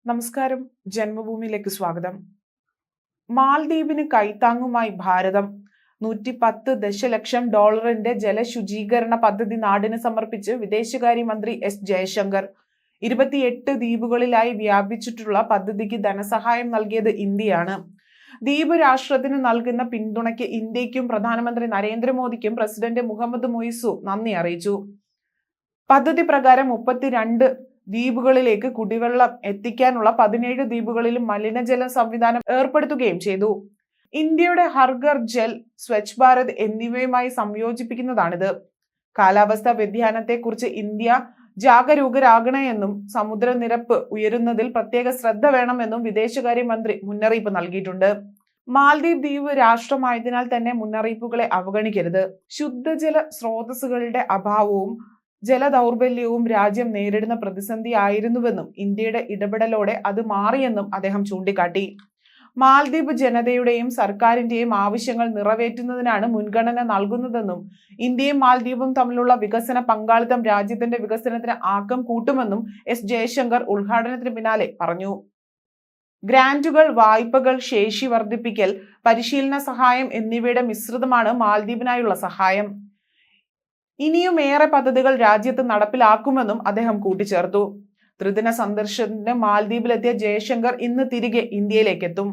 നമസ്കാരം. ജന്മഭൂമിയിലേക്ക് സ്വാഗതം. മാൽദ്വീപിന് കൈത്താങ്ങുമായി ഭാരതം. 110 ദശലക്ഷം ഡോളറിന്റെ ജലശുചീകരണ പദ്ധതി നാടിന് സമർപ്പിച്ച് വിദേശകാര്യമന്ത്രി എസ് ജയശങ്കർ. 28 ദ്വീപുകളിലായി വ്യാപിച്ചിട്ടുള്ള പദ്ധതിക്ക് ധനസഹായം നൽകിയത് ഇന്ത്യയാണ്. ദ്വീപ് രാഷ്ട്രത്തിന് നൽകുന്ന പിന്തുണയ്ക്ക് ഇന്ത്യക്കും പ്രധാനമന്ത്രി നരേന്ദ്രമോദിക്കും പ്രസിഡന്റ് മുഹമ്മദ് മുയിസു നന്ദി അറിയിച്ചു. പദ്ധതി പ്രകാരം 32 ദ്വീപുകളിലേക്ക് കുടിവെള്ളം എത്തിക്കാനുള്ള 17 ദ്വീപുകളിലും മലിനജല സംവിധാനം ഏർപ്പെടുത്തുകയും ചെയ്തു. ഇന്ത്യയുടെ ഹർഘർ ജൽ, സ്വച്ഛ് ഭാരത് എന്നിവയുമായി സംയോജിപ്പിക്കുന്നതാണിത്. കാലാവസ്ഥാ വ്യതിയാനത്തെക്കുറിച്ച് ഇന്ത്യ ജാഗരൂകരാകണമെന്നും സമുദ്രനിരപ്പ് ഉയരുന്നതിൽ പ്രത്യേക ശ്രദ്ധ വേണമെന്നും വിദേശകാര്യമന്ത്രി മുന്നറിയിപ്പ് നൽകിയിട്ടുണ്ട്. മാൽദ്വീപ് ദ്വീപ് രാഷ്ട്രമായതിനാൽ തന്നെ മുന്നറിയിപ്പുകളെ അവഗണിക്കരുത്. ശുദ്ധജല സ്രോതസ്സുകളുടെ അഭാവവും ജലദൗർബല്യവും രാജ്യം നേരിടുന്ന പ്രതിസന്ധിയായിരുന്നുവെന്നും ഇന്ത്യയുടെ ഇടപെടലോടെ അത് മാറിയെന്നും അദ്ദേഹം ചൂണ്ടിക്കാട്ടി. മാൽദ്വീപ് ജനതയുടെയും സർക്കാരിന്റെയും ആവശ്യങ്ങൾ നിറവേറ്റുന്നതിനാണ് മുൻഗണന നൽകുന്നതെന്നും ഇന്ത്യയും മാൽദ്വീപും തമ്മിലുള്ള വികസന പങ്കാളിത്തം രാജ്യത്തിന്റെ വികസനത്തിന് ആക്കം കൂട്ടുമെന്നും എസ് ജയശങ്കർ ഉദ്ഘാടനത്തിന് പിന്നാലെ പറഞ്ഞു. ഗ്രാന്റുകൾ, വായ്പകൾ, ശേഷി വർദ്ധിപ്പിക്കൽ, പരിശീലന സഹായം എന്നിവയുടെ മിശ്രിതമാണ് മാൽദ്വീപിനായുള്ള സഹായം. ഇനിയും ഏറെ പദ്ധതികൾ രാജ്യത്ത് നടപ്പിലാക്കുമെന്നും അദ്ദേഹം കൂട്ടിച്ചേർത്തു. ത്രിദിന സന്ദർശനത്തിന് മാൽദ്വീപിലെത്തിയ ജയശങ്കർ ഇന്ന് തിരികെ ഇന്ത്യയിലേക്കെത്തും.